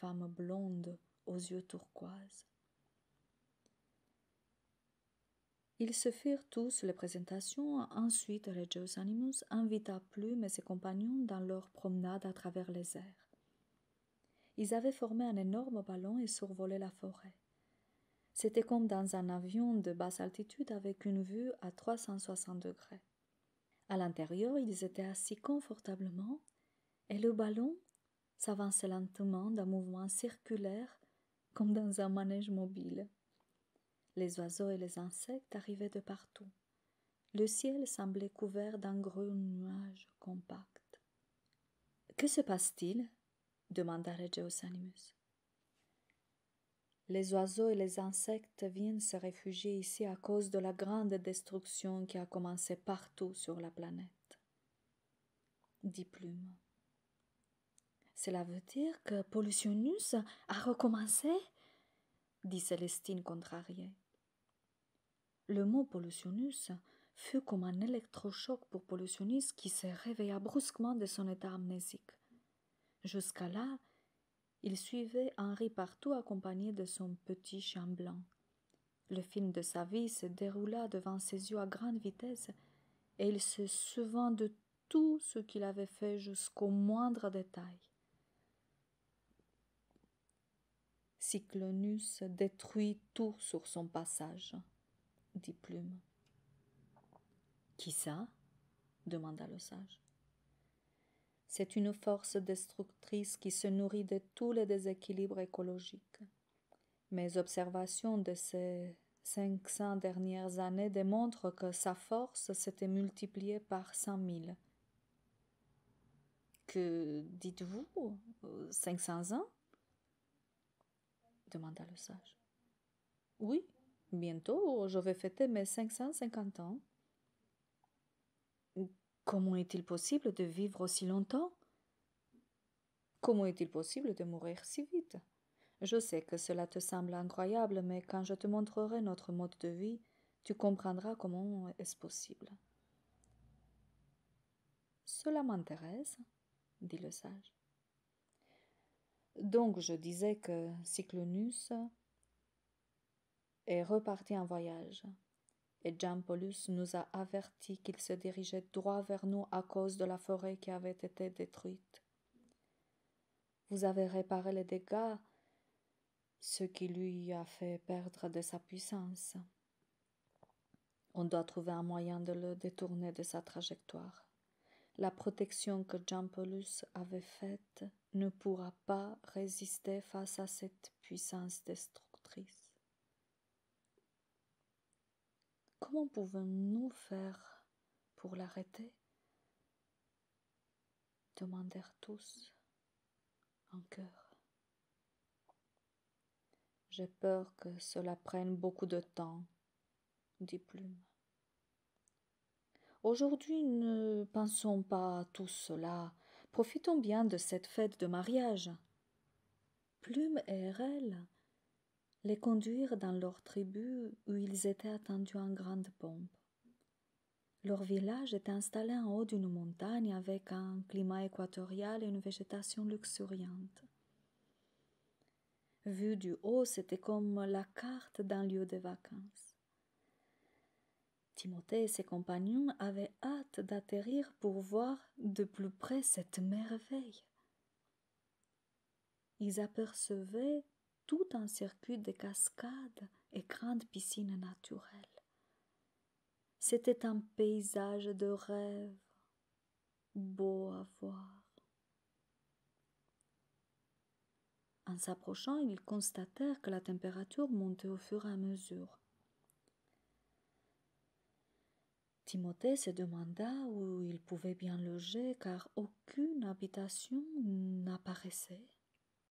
femme blonde aux yeux turquoise. Ils se firent tous les présentations. Ensuite, Regius Animus invita Plume et ses compagnons dans leur promenade à travers les airs. Ils avaient formé un énorme ballon et survolé la forêt. C'était comme dans un avion de basse altitude avec une vue à 360 degrés. À l'intérieur, ils étaient assis confortablement et le ballon s'avançait lentement d'un mouvement circulaire comme dans un manège mobile. Les oiseaux et les insectes arrivaient de partout. Le ciel semblait couvert d'un gros nuage compact. « Que se passe-t-il » demanda Regius Animus. « Les oiseaux et les insectes viennent se réfugier ici à cause de la grande destruction qui a commencé partout sur la planète, » dit Plume. « Cela veut dire que Pollutionus a recommencé » dit Célestine contrariée. Le mot Pollutionus fut comme un électrochoc pour Pollutionus qui se réveilla brusquement de son état amnésique. Jusqu'à là, il suivait Henri partout accompagné de son petit chien blanc. Le film de sa vie se déroula devant ses yeux à grande vitesse et il se souvint de tout ce qu'il avait fait jusqu'au moindre détail. Cyclonus détruit tout sur son passage, dit Plume. Qui ça? Demanda le sage. C'est une force destructrice qui se nourrit de tous les déséquilibres écologiques. Mes observations de ces 500 dernières années démontrent que sa force s'était multipliée par 100 000. Que dites-vous? 500 ans? Demanda le sage. Oui, bientôt je vais fêter mes 550 ans. Comment est-il possible de vivre aussi longtemps? Comment est-il possible de mourir si vite? Je sais que cela te semble incroyable, mais quand je te montrerai notre mode de vie, tu comprendras comment est-ce possible. Cela m'intéresse, dit le sage. Donc je disais que Cyclonus est reparti en voyage. Et Jampolus nous a avertis qu'il se dirigeait droit vers nous à cause de la forêt qui avait été détruite. Vous avez réparé les dégâts, ce qui lui a fait perdre de sa puissance. On doit trouver un moyen de le détourner de sa trajectoire. La protection que Jampolus avait faite ne pourra pas résister face à cette puissance destructrice. Comment pouvons-nous faire pour l'arrêter? Demandèrent tous en chœur. J'ai peur que cela prenne beaucoup de temps, dit Plume. Aujourd'hui, ne pensons pas à tout cela. Profitons bien de cette fête de mariage. Plume et Erel les conduirent dans leur tribu où ils étaient attendus en grande pompe. Leur village était installé en haut d'une montagne avec un climat équatorial et une végétation luxuriante. Vu du haut, c'était comme la carte d'un lieu de vacances. Timothée et ses compagnons avaient hâte d'atterrir pour voir de plus près cette merveille. Ils apercevaient tout un circuit de cascades et grandes piscines naturelles. C'était un paysage de rêve, beau à voir. En s'approchant, ils constatèrent que la température montait au fur et à mesure. Timothée se demanda où il pouvait bien loger car aucune habitation n'apparaissait.